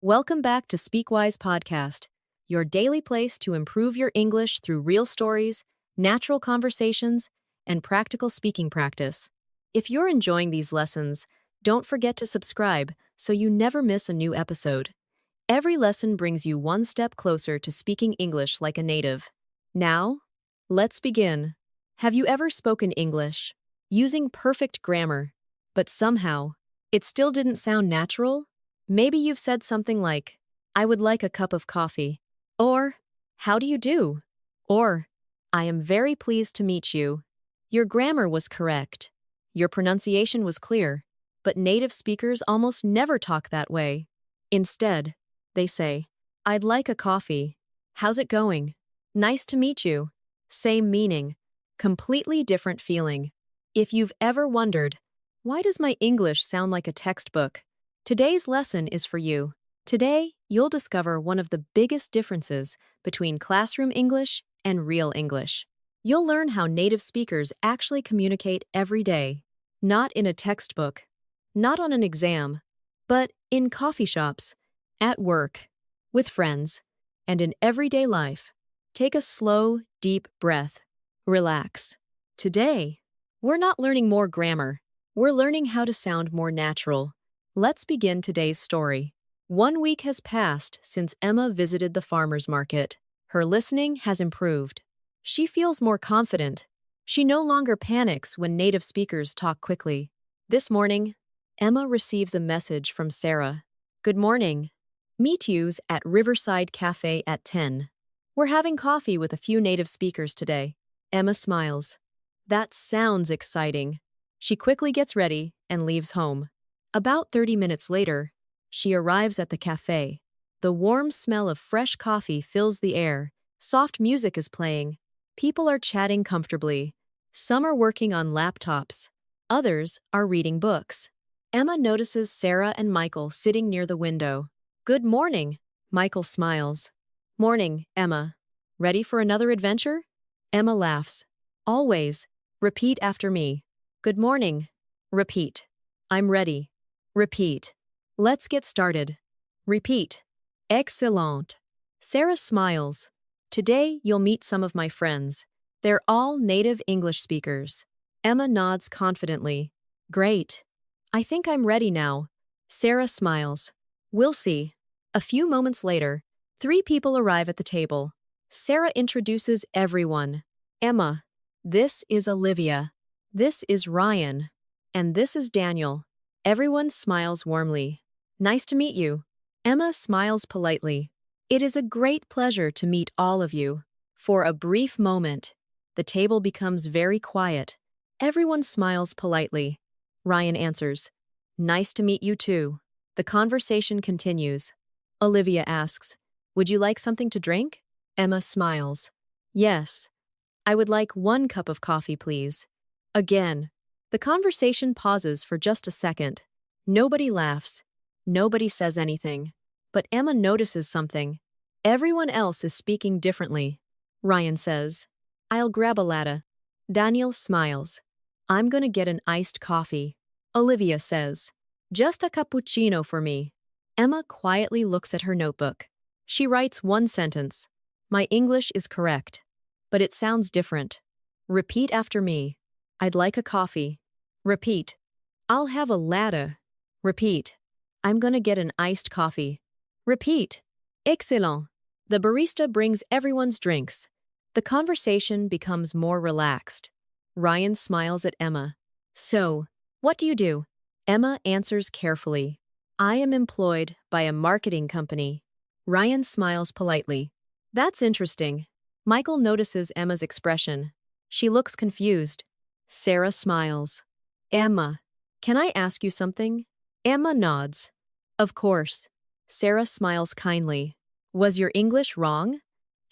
Welcome back to SpeakWise Podcast, your daily place to improve your English through real stories, natural conversations, and practical speaking practice. If you're enjoying these lessons, don't forget to subscribe so you never miss a new episode. Every lesson brings you one step closer to speaking English like a native. Now, let's begin. Have you ever spoken English using perfect grammar, but somehow it still didn't sound natural? Maybe you've said something like, I would like a cup of coffee, or, how do you do? Or, I am very pleased to meet you. Your grammar was correct. Your pronunciation was clear, but native speakers almost never talk that way. Instead, they say, I'd like a coffee. How's it going? Nice to meet you. Same meaning, completely different feeling. If you've ever wondered, why does my English sound like a textbook? Today's lesson is for you. Today, you'll discover one of the biggest differences between classroom English and real English. You'll learn how native speakers actually communicate every day, not in a textbook, not on an exam, but in coffee shops, at work, with friends, and in everyday life. Take a slow, deep breath. Relax. Today, we're not learning more grammar. We're learning how to sound more natural. Let's begin today's story. 1 week has passed since Emma visited the farmer's market. Her listening has improved. She feels more confident. She no longer panics when native speakers talk quickly. This morning, Emma receives a message from Sarah. Good morning. Meet yous at Riverside Café at 10. We're having coffee with a few native speakers today. Emma smiles. That sounds exciting. She quickly gets ready and leaves home. About 30 minutes later, she arrives at the café. The warm smell of fresh coffee fills the air. Soft music is playing. People are chatting comfortably. Some are working on laptops. Others are reading books. Emma notices Sarah and Michael sitting near the window. Good morning, Michael smiles. Morning, Emma. Ready for another adventure? Emma laughs. Always. Repeat after me. Good morning. Repeat. I'm ready. Repeat. Let's get started. Repeat. Excellent. Sarah smiles. Today, you'll meet some of my friends. They're all native English speakers. Emma nods confidently. Great. I think I'm ready now. Sarah smiles. We'll see. A few moments later, 3 people arrive at the table. Sarah introduces everyone. Emma. This is Olivia. This is Ryan. And this is Daniel. Everyone smiles warmly. Nice to meet you. Emma smiles politely. It is a great pleasure to meet all of you. For a brief moment, the table becomes very quiet. Everyone smiles politely. Ryan answers, Nice to meet you too. The conversation continues. Olivia asks, Would you like something to drink? Emma smiles. Yes. I would like 1 cup of coffee, please. Again. The conversation pauses for just a second. Nobody laughs. Nobody says anything. But Emma notices something. Everyone else is speaking differently. Ryan says, I'll grab a latte. Daniel smiles. I'm gonna get an iced coffee. Olivia says, Just a cappuccino for me. Emma quietly looks at her notebook. She writes 1 sentence. My English is correct. But it sounds different. Repeat after me. I'd like a coffee. Repeat. I'll have a latte. Repeat. I'm gonna get an iced coffee. Repeat. Excellent. The barista brings everyone's drinks. The conversation becomes more relaxed. Ryan smiles at Emma. So, what do you do? Emma answers carefully. I am employed by a marketing company. Ryan smiles politely. That's interesting. Michael notices Emma's expression. She looks confused. Sarah smiles. Emma, can I ask you something? Emma nods. Of course. Sarah smiles kindly. Was your English wrong?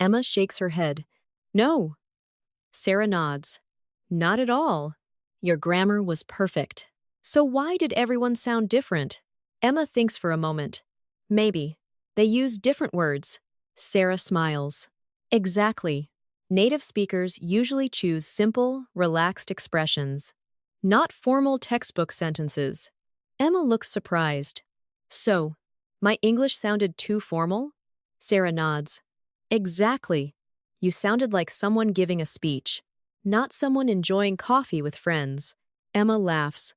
Emma shakes her head. No. Sarah nods. Not at all. Your grammar was perfect. So why did everyone sound different? Emma thinks for a moment. Maybe. They use different words. Sarah smiles. Exactly. Native speakers usually choose simple, relaxed expressions, not formal textbook sentences. Emma looks surprised. So, My English sounded too formal? Sarah nods. Exactly. You sounded like someone giving a speech, not someone enjoying coffee with friends. Emma laughs.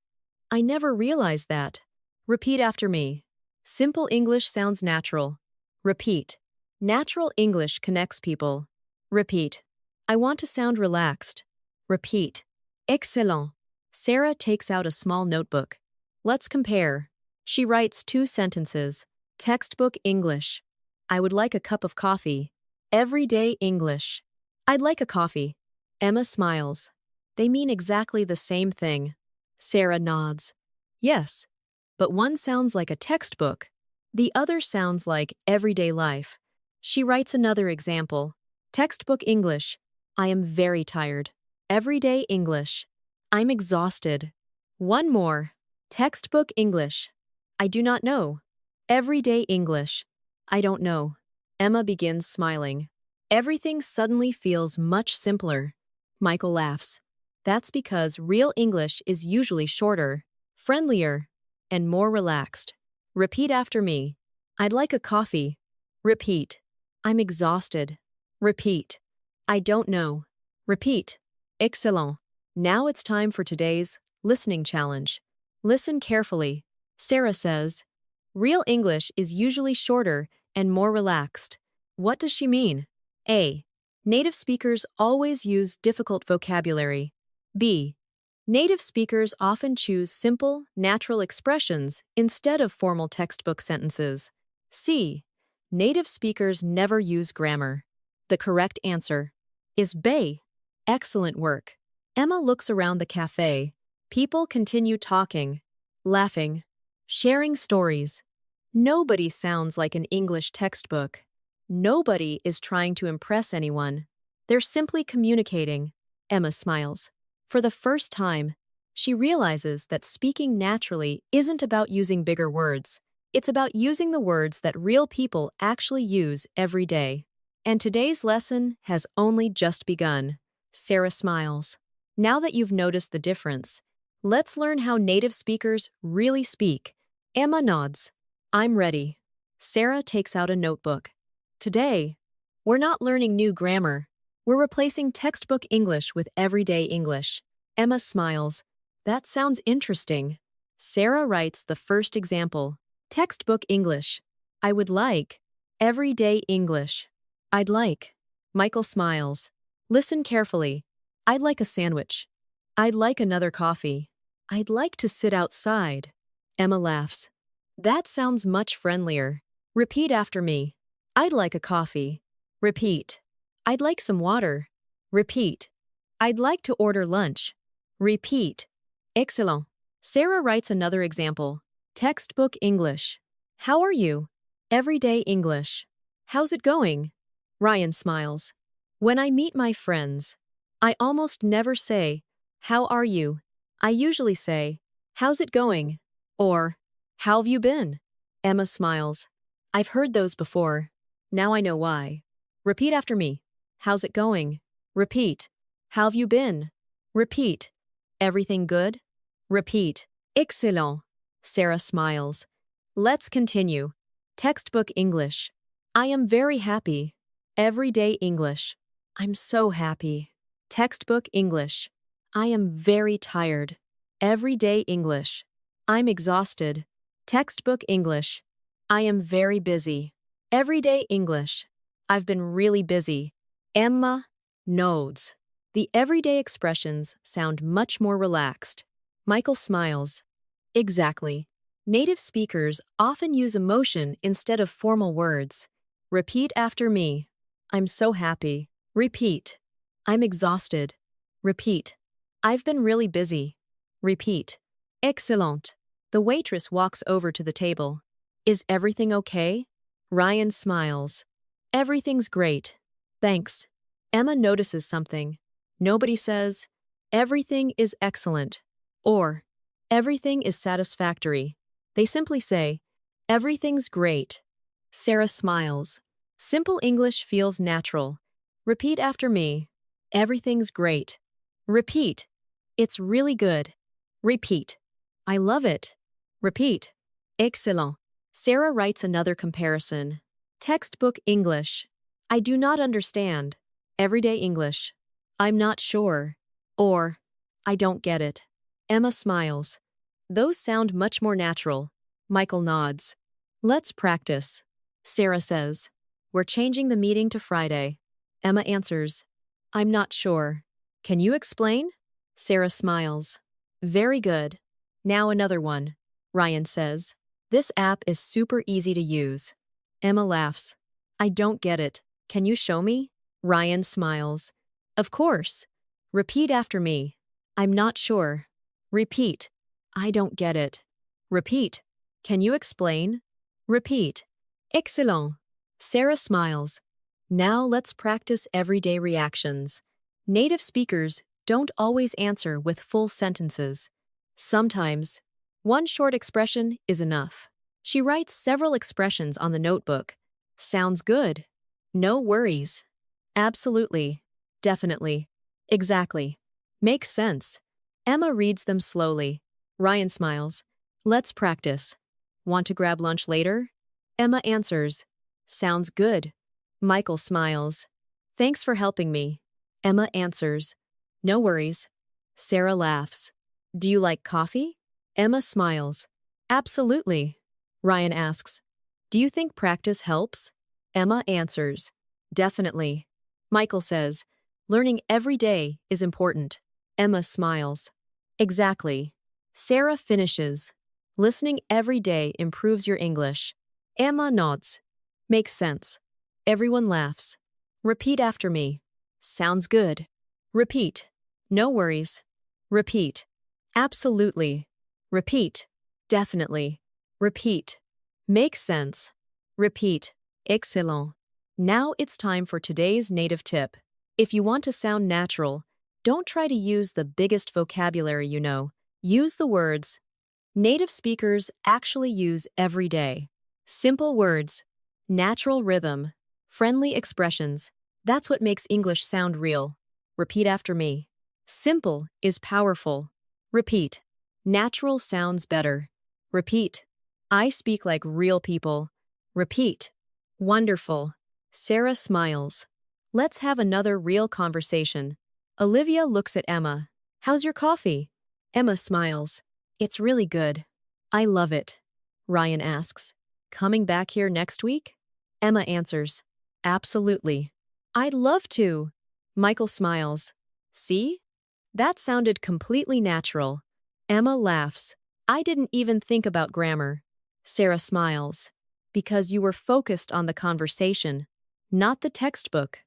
I never realized that. Repeat after me. Simple English sounds natural. Repeat. Natural English connects people. Repeat. I want to sound relaxed. Repeat. Excellent. Sarah takes out a small notebook. Let's compare. She writes 2 sentences. Textbook English. I would like a cup of coffee. Everyday English. I'd like a coffee. Emma smiles. They mean exactly the same thing. Sarah nods. Yes, but one sounds like a textbook. The other sounds like everyday life. She writes another example. Textbook English. I am very tired. Everyday English. I'm exhausted. One more. Textbook English. I do not know. Everyday English. I don't know. Emma begins smiling. Everything suddenly feels much simpler. Michael laughs. That's because real English is usually shorter, friendlier, and more relaxed. Repeat after me. I'd like a coffee. Repeat. I'm exhausted. Repeat. I don't know. Repeat. Excellent. Now it's time for today's listening challenge. Listen carefully. Sarah says, real English is usually shorter and more relaxed. What does she mean? A. Native speakers always use difficult vocabulary. B. Native speakers often choose simple, natural expressions instead of formal textbook sentences. C. Native speakers never use grammar. The correct answer is B. Excellent work. Emma looks around the café. People continue talking, laughing, sharing stories. Nobody sounds like an English textbook. Nobody is trying to impress anyone. They're simply communicating. Emma smiles. For the first time, she realizes that speaking naturally isn't about using bigger words. It's about using the words that real people actually use every day. And today's lesson has only just begun. Sarah smiles. Now that you've noticed the difference, let's learn how native speakers really speak. Emma nods. I'm ready. Sarah takes out a notebook. Today, we're not learning new grammar. We're replacing textbook English with everyday English. Emma smiles. That sounds interesting. Sarah writes the first example. Textbook English. I would like. Everyday English. I'd like. Michael smiles. Listen carefully. I'd like a sandwich. I'd like another coffee. I'd like to sit outside. Emma laughs. That sounds much friendlier. Repeat after me. I'd like a coffee. Repeat. I'd like some water. Repeat. I'd like to order lunch. Repeat. Excellent. Sarah writes another example. Textbook English. How are you? Everyday English. How's it going? Ryan smiles. When I meet my friends, I almost never say, how are you? I usually say, how's it going? Or, how have you been? Emma smiles. I've heard those before. Now I know why. Repeat after me. How's it going? Repeat. How have you been? Repeat. Everything good? Repeat. Excellent. Sarah smiles. Let's continue. Textbook English. I am very happy. Everyday English. I'm so happy. Textbook English. I am very tired. Everyday English. I'm exhausted. Textbook English. I am very busy. Everyday English. I've been really busy. Emma nods. The everyday expressions sound much more relaxed. Michael smiles. Exactly. Native speakers often use emotion instead of formal words. Repeat after me. I'm so happy. Repeat. I'm exhausted. Repeat. I've been really busy. Repeat. Excellent. The waitress walks over to the table. Is everything okay? Ryan smiles. Everything's great. Thanks. Emma notices something. Nobody says, everything is excellent, or everything is satisfactory. They simply say, everything's great. Sarah smiles. Simple English feels natural. Repeat after me. Everything's great. Repeat. It's really good. Repeat. I love it. Repeat. Excellent. Sarah writes another comparison. Textbook English. I do not understand. Everyday English. I'm not sure. Or, I don't get it. Emma smiles. Those sound much more natural. Michael nods. Let's practice. Sarah says. We're changing the meeting to Friday. Emma answers. I'm not sure. Can you explain? Sarah smiles. Very good. Now another one. Ryan says. This app is super easy to use. Emma laughs. I don't get it. Can you show me? Ryan smiles. Of course. Repeat after me. I'm not sure. Repeat. I don't get it. Repeat. Can you explain? Repeat. Excellent. Sarah smiles. Now let's practice everyday reactions. Native speakers don't always answer with full sentences. Sometimes, one short expression is enough. She writes several expressions on the notebook. Sounds good. No worries. Absolutely. Definitely. Exactly. Makes sense. Emma reads them slowly. Ryan smiles. Let's practice. Want to grab lunch later? Emma answers. Sounds good. Michael smiles. Thanks for helping me. Emma answers. No worries. Sarah laughs. Do you like coffee? Emma smiles. Absolutely. Ryan asks. Do you think practice helps? Emma answers. Definitely. Michael says. Learning every day is important. Emma smiles. Exactly. Sarah finishes. Listening every day improves your English. Emma nods. Makes sense. Everyone laughs. Repeat after me. Sounds good. Repeat. No worries. Repeat. Absolutely. Repeat. Definitely. Repeat. Makes sense. Repeat. Excellent. Now it's time for today's native tip. If you want to sound natural, don't try to use the biggest vocabulary you know. Use the words native speakers actually use every day. Simple words, natural rhythm, friendly expressions. That's what makes English sound real. Repeat after me. Simple is powerful. Repeat. Natural sounds better. Repeat. I speak like real people. Repeat. Wonderful. Sarah smiles. Let's have another real conversation. Olivia looks at Emma. How's your coffee? Emma smiles. It's really good. I love it. Ryan asks. Coming back here next week? Emma answers. Absolutely. I'd love to. Michael smiles. See? That sounded completely natural. Emma laughs. I didn't even think about grammar. Sarah smiles. Because you were focused on the conversation, not the textbook.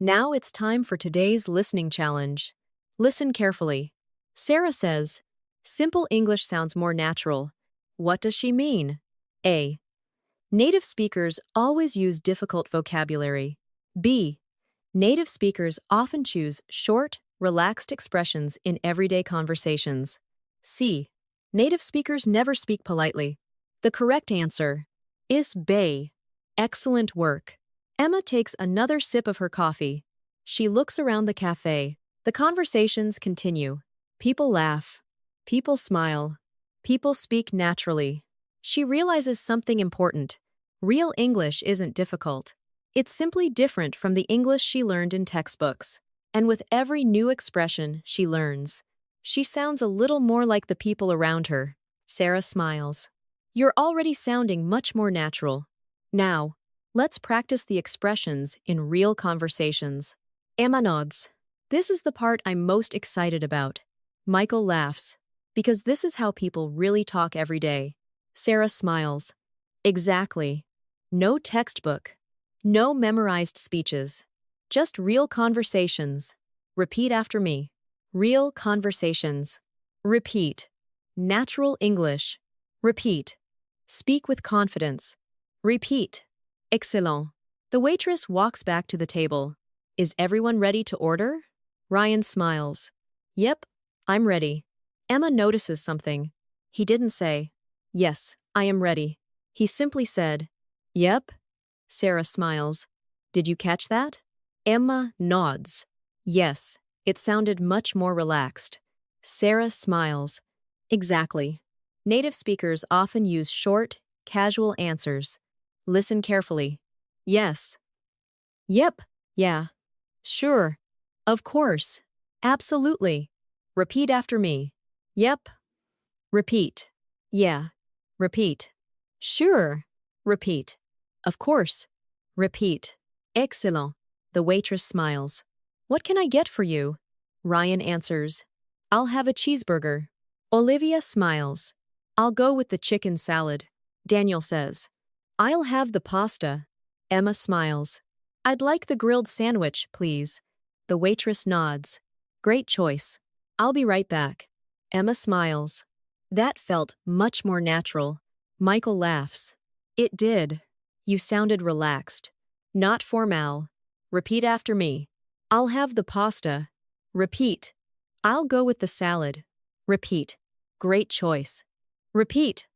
Now it's time for today's listening challenge. Listen carefully. Sarah says, simple English sounds more natural. What does she mean? A. Native speakers always use difficult vocabulary. B. Native speakers often choose short, relaxed expressions in everyday conversations. C. Native speakers never speak politely. The correct answer is B. Excellent work. Emma takes another sip of her coffee. She looks around the café. The conversations continue. People laugh. People smile. People speak naturally. She realizes something important. Real English isn't difficult. It's simply different from the English she learned in textbooks. And with every new expression she learns, she sounds a little more like the people around her. Sarah smiles. You're already sounding much more natural. Now, let's practice the expressions in real conversations. Emma nods. This is the part I'm most excited about. Michael laughs. Because this is how people really talk every day. Sarah smiles. Exactly. No textbook. No memorized speeches. Just real conversations. Repeat after me. Real conversations. Repeat. Natural English. Repeat. Speak with confidence. Repeat. Excellent. The waitress walks back to the table. Is everyone ready to order? Ryan smiles. Yep, I'm ready. Emma notices something. He didn't say, yes, I am ready. He simply said, yep. Sarah smiles. Did you catch that? Emma nods. Yes, it sounded much more relaxed. Sarah smiles. Exactly. Native speakers often use short, Casual answers. Listen carefully. Yes. Yep. Yeah. Sure. Of course. Absolutely. Repeat after me. Yep. Repeat. Yeah. Repeat. Sure. Repeat. Of course. Repeat. Excellent. The waitress smiles. What can I get for you? Ryan answers. I'll have a cheeseburger. Olivia smiles. I'll go with the chicken salad. Daniel says. I'll have the pasta. Emma smiles. I'd like the grilled sandwich, please. The waitress nods. Great choice. I'll be right back. Emma smiles. That felt much more natural. Michael laughs. It did. You sounded relaxed. Not formal. Repeat after me. I'll have the pasta. Repeat. I'll go with the salad. Repeat. Great choice. Repeat.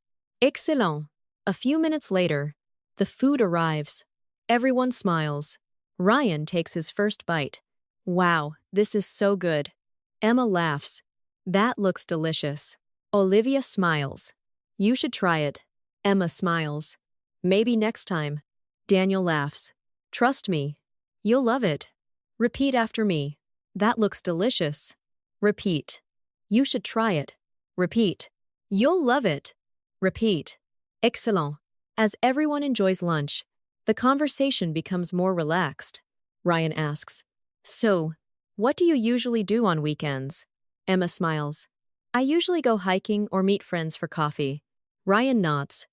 Excellent. A few minutes later, the food arrives. Everyone smiles. Ryan takes his first bite. Wow, this is so good. Emma laughs. That looks delicious. Olivia smiles. You should try it. Emma smiles. Maybe next time. Daniel laughs. Trust me. You'll love it. Repeat after me. That looks delicious. Repeat. You should try it. Repeat. You'll love it. Repeat. Excellent. As everyone enjoys lunch, the conversation becomes more relaxed. Ryan asks, So, what do you usually do on weekends? Emma smiles. I usually go hiking or meet friends for coffee. Ryan nods.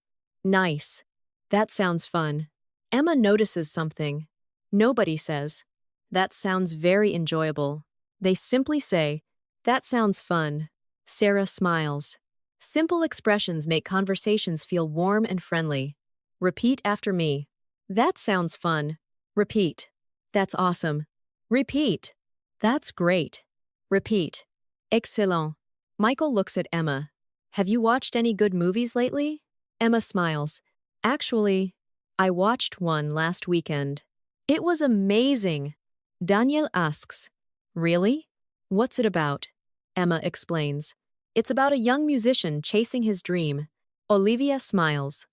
Nice. That sounds fun. Emma notices something. Nobody says. That sounds very enjoyable. They simply say, That sounds fun. Sarah smiles. Simple expressions make conversations feel warm and friendly. Repeat after me. That sounds fun. Repeat. That's awesome. Repeat. That's great. Repeat. Excellent. Michael looks at Emma. Have you watched any good movies lately? Emma smiles. Actually, I watched one last weekend. It was amazing. Daniel asks. Really? What's it about? Emma explains. It's about a young musician chasing his dream. Olivia smiles.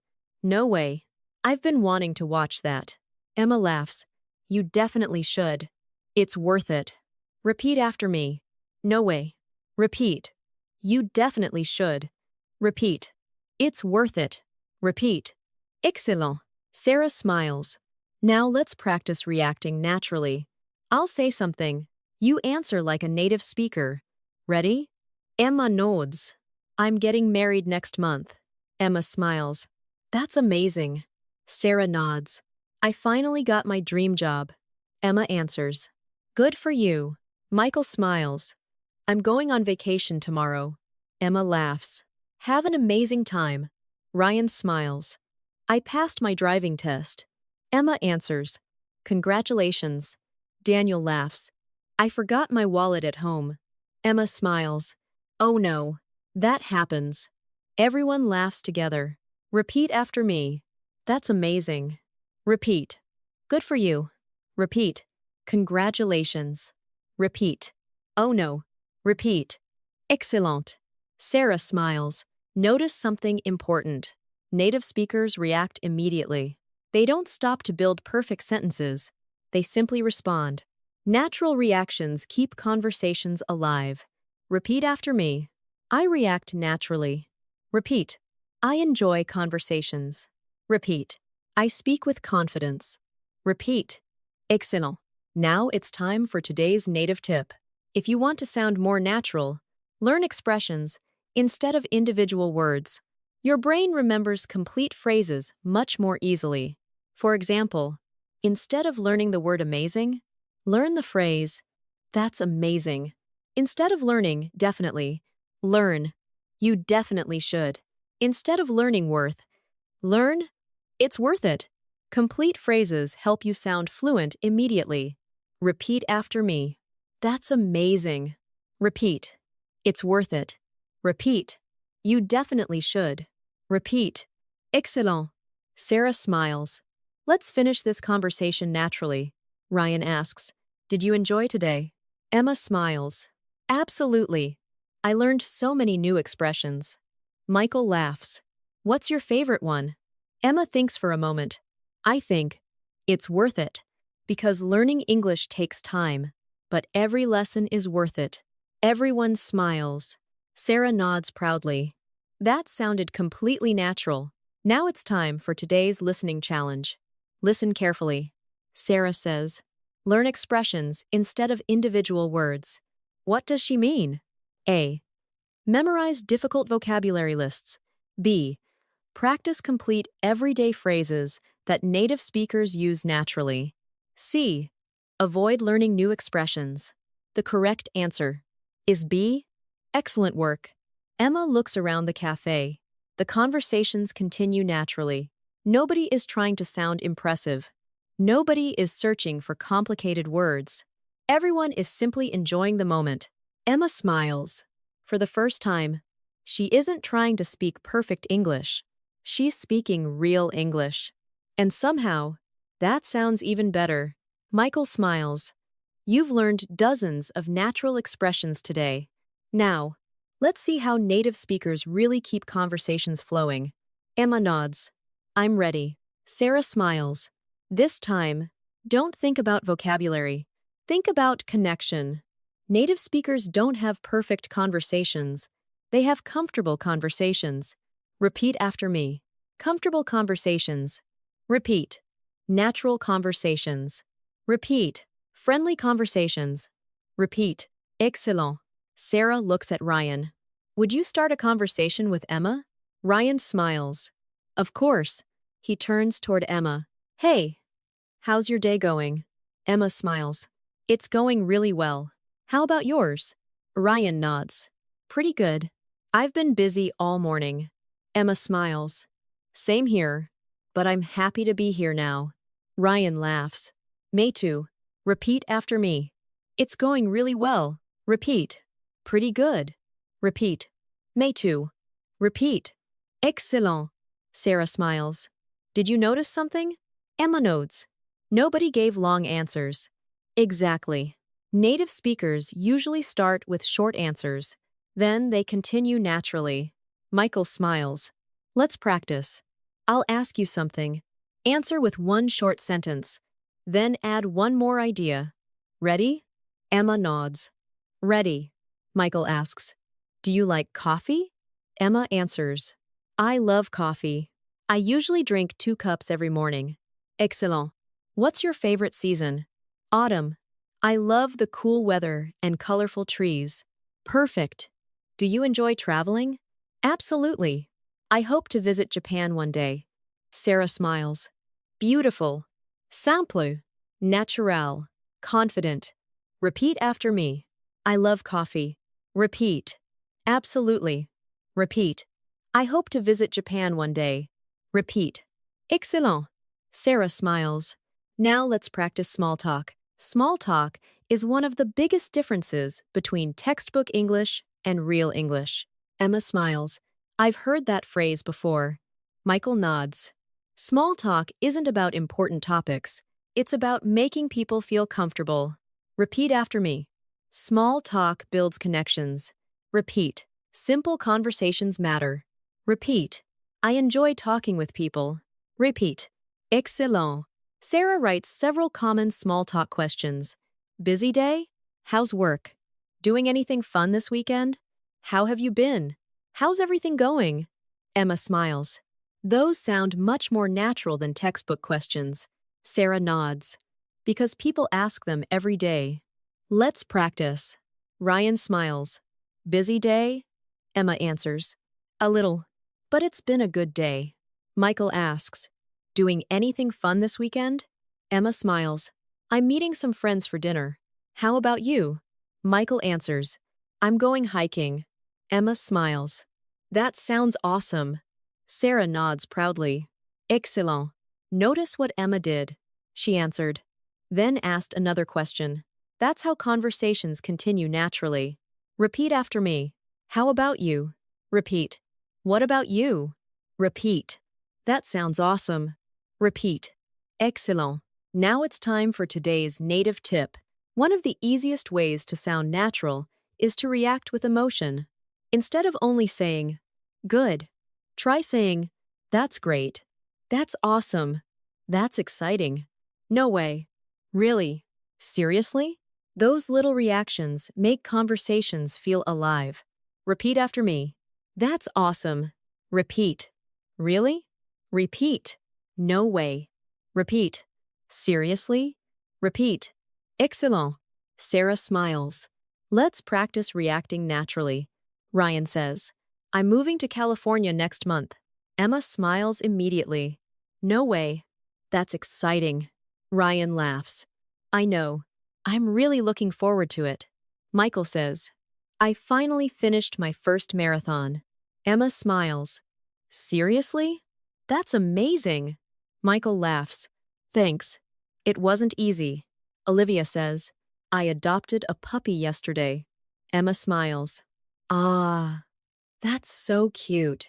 No way. I've been wanting to watch that. Emma laughs. You definitely should. It's worth it. Repeat after me. No way. Repeat. You definitely should. Repeat. It's worth it. Repeat. Excellent. Sarah smiles. Now let's practice reacting naturally. I'll say something. You answer like a native speaker. Ready? Emma nods. I'm getting married next month. Emma smiles. That's amazing. Sarah nods. I finally got my dream job. Emma answers. Good for you. Michael smiles. I'm going on vacation tomorrow. Emma laughs. Have an amazing time. Ryan smiles. I passed my driving test. Emma answers. Congratulations. Daniel laughs. I forgot my wallet at home. Emma smiles. Oh no. That happens. Everyone laughs together. Repeat after me. That's amazing. Repeat. Good for you. Repeat. Congratulations. Repeat. Oh no. Repeat. Excellent. Sarah smiles. Notice something important. Native speakers react immediately. They don't stop to build perfect sentences. They simply respond. Natural reactions keep conversations alive. Repeat after me. I react naturally. Repeat. I enjoy conversations. Repeat. I speak with confidence. Repeat. Excellent. Now it's time for today's native tip. If you want to sound more natural, learn expressions instead of individual words. Your brain remembers complete phrases much more easily. For example, instead of learning the word amazing, learn the phrase, That's amazing. Instead of learning, definitely, learn, You definitely should. Instead of learning worth, learn, It's worth it. Complete phrases help you sound fluent immediately. Repeat after me. That's amazing. Repeat. It's worth it. Repeat. You definitely should. Repeat. Excellent. Sarah smiles. Let's finish this conversation naturally. Ryan asks, Did you enjoy today? Emma smiles. Absolutely. I learned so many new expressions. Michael laughs. What's your favorite one? Emma thinks for a moment. I think it's worth it. Because learning English takes time. But every lesson is worth it. Everyone smiles. Sarah nods proudly. That sounded completely natural. Now it's time for today's listening challenge. Listen carefully. Sarah says, learn expressions instead of individual words. What does she mean? A. Memorize difficult vocabulary lists. B. Practice complete everyday phrases that native speakers use naturally. C. Avoid learning new expressions. The correct answer is B. Excellent work. Emma looks around the cafe. The conversations continue naturally. Nobody is trying to sound impressive. Nobody is searching for complicated words. Everyone is simply enjoying the moment. Emma smiles. For the first time, she isn't trying to speak perfect English. She's speaking real English. And somehow, that sounds even better. Michael smiles. You've learned dozens of natural expressions today. Now, let's see how native speakers really keep conversations flowing. Emma nods. I'm ready. Sarah smiles. This time, don't think about vocabulary. Think about connection. Native speakers don't have perfect conversations. They have comfortable conversations. Repeat after me. Comfortable conversations. Repeat. Natural conversations. Repeat. Friendly conversations. Repeat. Excellent. Sarah looks at Ryan. Would you start a conversation with Emma? Ryan smiles. Of course. He turns toward Emma. Hey, how's your day going? Emma smiles. It's going really well. How about yours? Ryan nods. Pretty good. I've been busy all morning. Emma smiles. Same here, but I'm happy to be here now. Ryan laughs. Me too. Repeat after me. It's going really well. Repeat. Pretty good. Repeat. Me too. Repeat. Excellent. Sarah smiles. Did you notice something? Emma nods. Nobody gave long answers. Exactly. Native speakers usually start with short answers. Then they continue naturally. Michael smiles. Let's practice. I'll ask you something. Answer with one short sentence. Then add one more idea. Ready? Emma nods. Ready. Michael asks. Do you like coffee? Emma answers. I love coffee. I usually drink 2 cups every morning. Excellent. What's your favorite season? Autumn. I love the cool weather and colorful trees. Perfect. Do you enjoy traveling? Absolutely. I hope to visit Japan one day. Sarah smiles. Beautiful. Simple. Natural. Confident. Repeat after me. I love coffee. Repeat. Absolutely. Repeat. I hope to visit Japan one day. Repeat. Excellent. Sarah smiles. Now let's practice small talk. Small talk is one of the biggest differences between textbook English and real English. Emma smiles. I've heard that phrase before. Michael nods. Small talk isn't about important topics. It's about making people feel comfortable. Repeat after me. Small talk builds connections. Repeat. Simple conversations matter. Repeat. I enjoy talking with people. Repeat. Excellent. Sarah writes several common small talk questions. Busy day? How's work? Doing anything fun this weekend? How have you been? How's everything going? Emma smiles. Those sound much more natural than textbook questions. Sarah nods. Because people ask them every day. Let's practice. Ryan smiles. Busy day? Emma answers. A little. But it's been a good day. Michael asks. Doing anything fun this weekend? Emma smiles. I'm meeting some friends for dinner. How about you? Michael answers. I'm going hiking. Emma smiles. That sounds awesome. Sarah nods proudly. Excellent. Notice what Emma did. She answered. Then asked another question. That's how conversations continue naturally. Repeat after me. How about you? Repeat. What about you? Repeat. That sounds awesome. Repeat. Excellent. Now it's time for today's native tip. One of the easiest ways to sound natural is to react with emotion. Instead of only saying, good, try saying, that's great. That's awesome. That's exciting. No way. Really? Seriously? Those little reactions make conversations feel alive. Repeat after me. That's awesome. Repeat. Really? Repeat. No way. Repeat. Seriously? Repeat. Excellent. Sarah smiles. Let's practice reacting naturally. Ryan says, I'm moving to California next month. Emma smiles immediately. No way. That's exciting. Ryan laughs. I know. I'm really looking forward to it. Michael says, I finally finished my first marathon. Emma smiles. Seriously? That's amazing. Michael laughs. Thanks. It wasn't easy. Olivia says, I adopted a puppy yesterday. Emma smiles. Ah, that's so cute.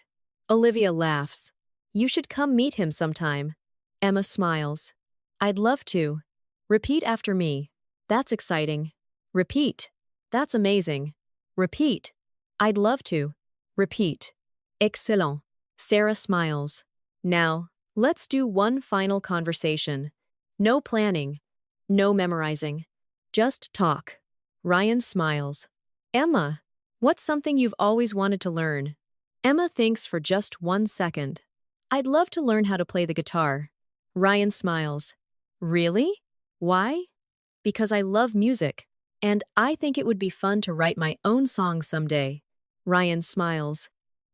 Olivia laughs. You should come meet him sometime. Emma smiles. I'd love to. Repeat after me. That's exciting. Repeat. That's amazing. Repeat. I'd love to. Repeat. Excellent. Sarah smiles. Now, let's do one final conversation. No planning. No memorizing. Just talk. Ryan smiles. Emma, what's something you've always wanted to learn? Emma thinks for just 1 second. I'd love to learn how to play the guitar. Ryan smiles. Really? Why? Because I love music, and I think it would be fun to write my own songs someday. Ryan smiles.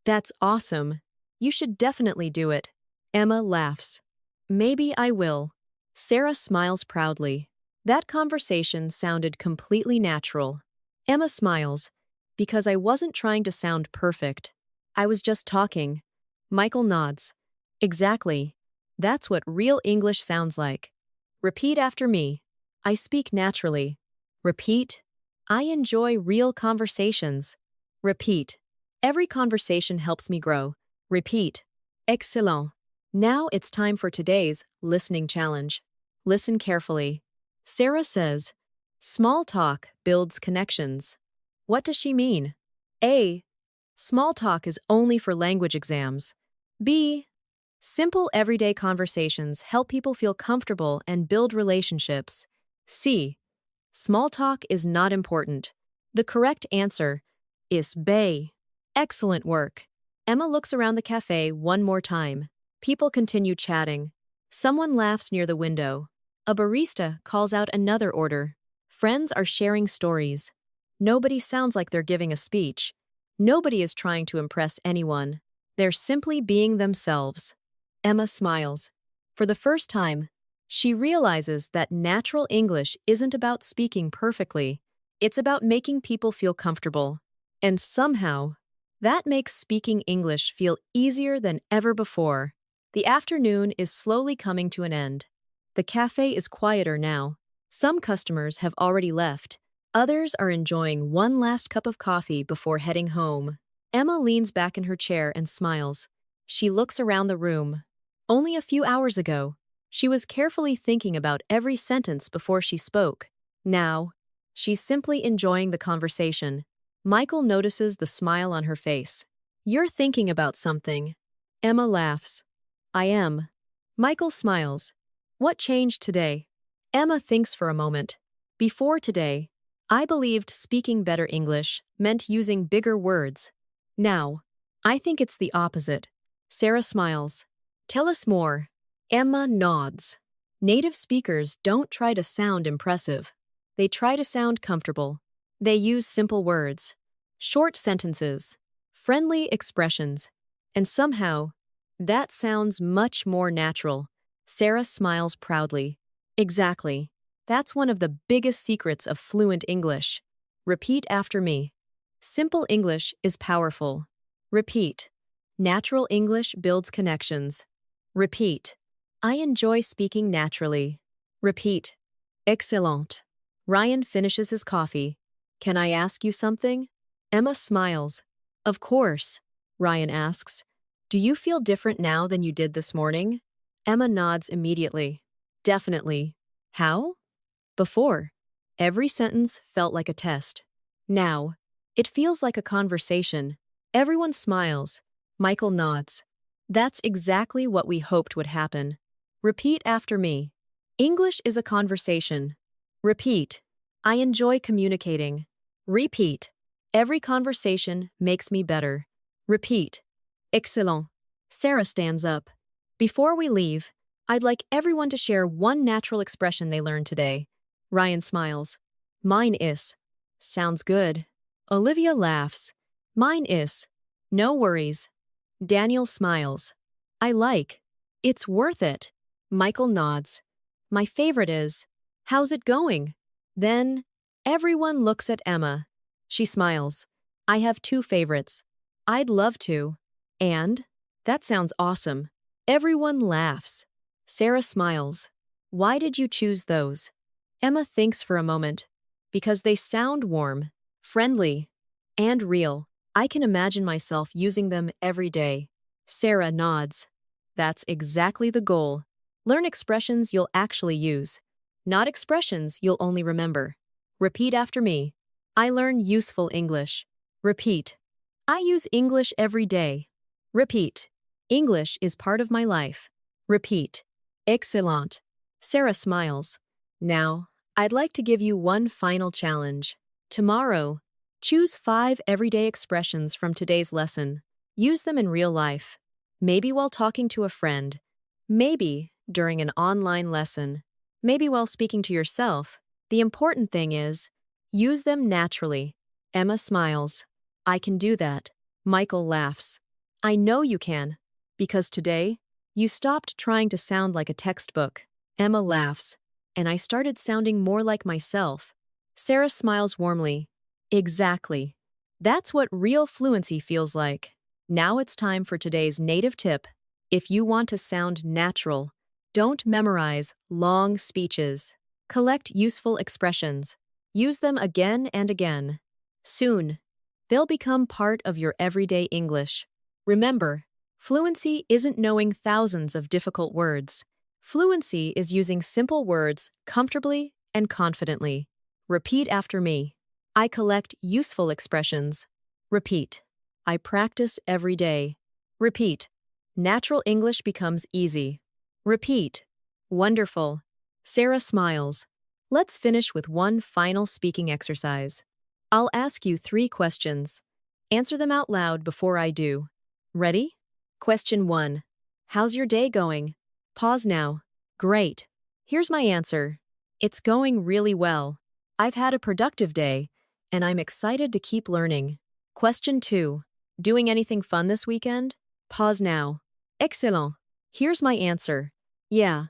That's awesome. You should definitely do it. Emma laughs. Maybe I will. Sarah smiles proudly. That conversation sounded completely natural. Emma smiles. Because I wasn't trying to sound perfect. I was just talking. Michael nods. Exactly. That's what real English sounds like. Repeat after me. I speak naturally. Repeat. I enjoy real conversations. Repeat. Every conversation helps me grow. Repeat. Excellent. Now it's time for today's listening challenge. Listen carefully. Sarah says, small talk builds connections. What does she mean? A. Small talk is only for language exams. B. Simple everyday conversations help people feel comfortable and build relationships. C. Small talk is not important. The correct answer is B. Excellent work. Emma looks around the cafe one more time. People continue chatting. Someone laughs near the window. A barista calls out another order. Friends are sharing stories. Nobody sounds like they're giving a speech. Nobody is trying to impress anyone. They're simply being themselves. Emma smiles. For the first time, she realizes that natural English isn't about speaking perfectly. It's about making people feel comfortable. And somehow, that makes speaking English feel easier than ever before. The afternoon is slowly coming to an end. The cafe is quieter now. Some customers have already left. Others are enjoying one last cup of coffee before heading home. Emma leans back in her chair and smiles. She looks around the room. Only a few hours ago, she was carefully thinking about every sentence before she spoke. Now, she's simply enjoying the conversation. Michael notices the smile on her face. You're thinking about something. Emma laughs. I am. Michael smiles. What changed today? Emma thinks for a moment. Before today, I believed speaking better English meant using bigger words. Now, I think it's the opposite. Sarah smiles. Tell us more. Emma nods. Native speakers don't try to sound impressive. They try to sound comfortable. They use simple words, short sentences, friendly expressions, and somehow, that sounds much more natural. Sarah smiles proudly. Exactly. That's one of the biggest secrets of fluent English. Repeat after me. Simple English is powerful. Repeat. Natural English builds connections. Repeat. I enjoy speaking naturally. Repeat. Excellent. Ryan finishes his coffee. Can I ask you something? Emma smiles. Of course. Ryan asks. Do you feel different now than you did this morning? Emma nods immediately. Definitely. How? Before, every sentence felt like a test. Now, it feels like a conversation. Everyone smiles. Michael nods. That's exactly what we hoped would happen. Repeat after me. English is a conversation. Repeat. I enjoy communicating. Repeat. Every conversation makes me better. Repeat. Excellent. Sarah stands up. Before we leave, I'd like everyone to share one natural expression they learned today. Ryan smiles. Mine is. Sounds good. Olivia laughs. Mine is. No worries. Daniel smiles. I like. It's worth it. Michael nods. My favorite is. How's it going? Then, everyone looks at Emma. She smiles. I have two favorites. I'd love to. And? That sounds awesome. Everyone laughs. Sarah smiles. Why did you choose those? Emma thinks for a moment. Because they sound warm, friendly, and real. I can imagine myself using them every day. Sarah nods. That's exactly the goal. Learn expressions you'll actually use, not expressions you'll only remember. Repeat after me. I learn useful English. Repeat. I use English every day. Repeat. English is part of my life. Repeat. Excellent. Sarah smiles. Now, I'd like to give you one final challenge. Tomorrow, choose 5 everyday expressions from today's lesson. Use them in real life. Maybe while talking to a friend. Maybe during an online lesson. Maybe while speaking to yourself. The important thing is, use them naturally. Emma smiles. I can do that. Michael laughs. I know you can. Because today, you stopped trying to sound like a textbook. Emma laughs. And I started sounding more like myself. Sarah smiles warmly. Exactly. That's what real fluency feels like. Now it's time for today's native tip. If you want to sound natural, don't memorize long speeches. Collect useful expressions. Use them again and again. Soon, they'll become part of your everyday English. Remember, fluency isn't knowing thousands of difficult words. Fluency is using simple words comfortably and confidently. Repeat after me. I collect useful expressions. Repeat. I practice every day. Repeat. Natural English becomes easy. Repeat. Wonderful. Sarah smiles. Let's finish with one final speaking exercise. I'll ask you 3 questions. Answer them out loud before I do. Ready? Question 1. How's your day going? Pause now. Great. Here's my answer. It's going really well. I've had a productive day, and I'm excited to keep learning. Question 2. Doing anything fun this weekend? Pause now. Excellent. Here's my answer. Yeah.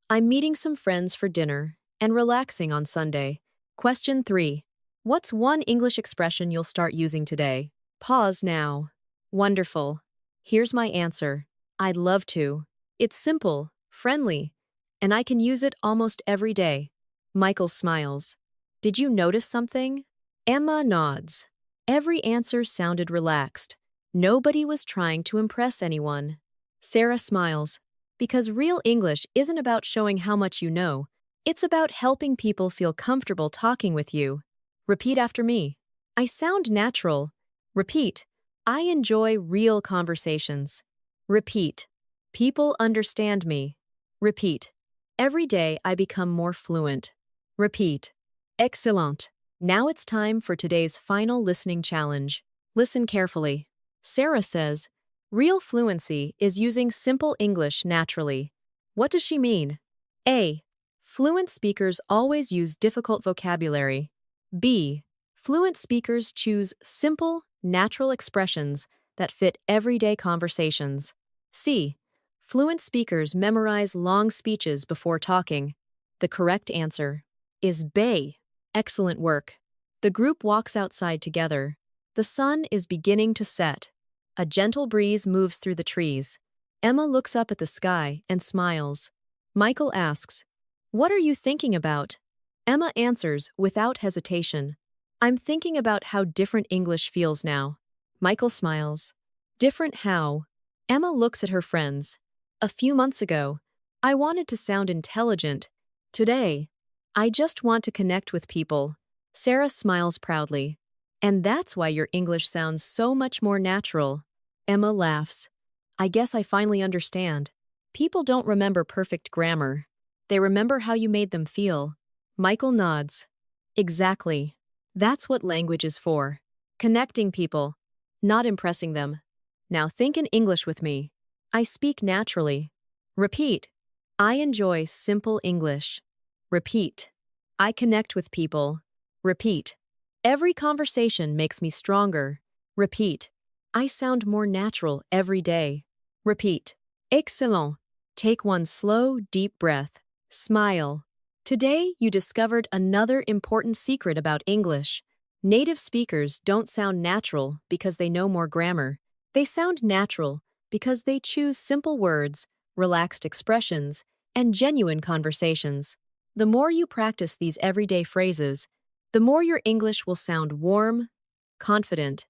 I'm meeting some friends for dinner and relaxing on Sunday. Question 3. What's one English expression you'll start using today? Pause now. Wonderful. Here's my answer. I'd love to. It's simple, friendly, and I can use it almost every day. Michael smiles. Did you notice something? Emma nods. Every answer sounded relaxed. Nobody was trying to impress anyone. Sarah smiles. Because real English isn't about showing how much you know. It's about helping people feel comfortable talking with you. Repeat after me. I sound natural. Repeat. I enjoy real conversations. Repeat. People understand me. Repeat. Every day I become more fluent. Repeat. Excellent. Now it's time for today's final listening challenge. Listen carefully. Sarah says, real fluency is using simple English naturally. What does she mean? A. Fluent speakers always use difficult vocabulary. B. Fluent speakers choose simple, natural expressions that fit everyday conversations. C. Fluent speakers memorize long speeches before talking. The correct answer is B. Excellent work. The group walks outside together. The sun is beginning to set. A gentle breeze moves through the trees. Emma looks up at the sky and smiles. Michael asks, "What are you thinking about?" Emma answers without hesitation. "I'm thinking about how different English feels now." Michael smiles. Different how? Emma looks at her friends. A few months ago, I wanted to sound intelligent. Today, I just want to connect with people. Sarah smiles proudly. And that's why your English sounds so much more natural. Emma laughs. I guess I finally understand. People don't remember perfect grammar. They remember how you made them feel. Michael nods. Exactly. That's what language is for. Connecting people, not impressing them. Now think in English with me. I speak naturally. Repeat. I enjoy simple English. Repeat. I connect with people. Repeat. Every conversation makes me stronger. Repeat. I sound more natural every day. Repeat. Excellent. Take one slow, deep breath. Smile. Today, you discovered another important secret about English. Native speakers don't sound natural because they know more grammar. They sound natural because they choose simple words, relaxed expressions, and genuine conversations. The more you practice these everyday phrases, the more your English will sound warm, confident,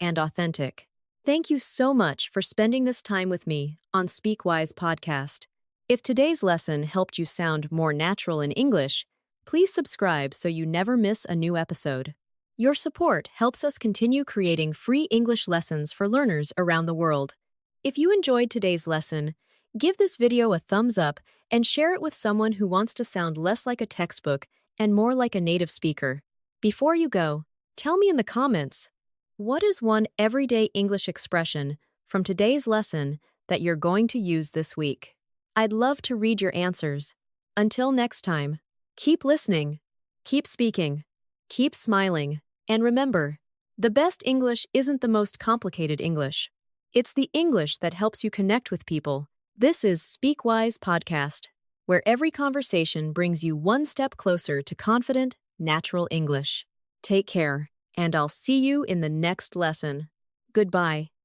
and authentic. Thank you so much for spending this time with me on SpeakWise Podcast. If today's lesson helped you sound more natural in English, please subscribe so you never miss a new episode. Your support helps us continue creating free English lessons for learners around the world. If you enjoyed today's lesson, give this video a thumbs up and share it with someone who wants to sound less like a textbook and more like a native speaker. Before you go, tell me in the comments, what is one everyday English expression from today's lesson that you're going to use this week? I'd love to read your answers. Until next time, keep listening, keep speaking, keep smiling, and remember, the best English isn't the most complicated English. It's the English that helps you connect with people. This is SpeakWise Podcast, where every conversation brings you one step closer to confident, natural English. Take care, and I'll see you in the next lesson. Goodbye.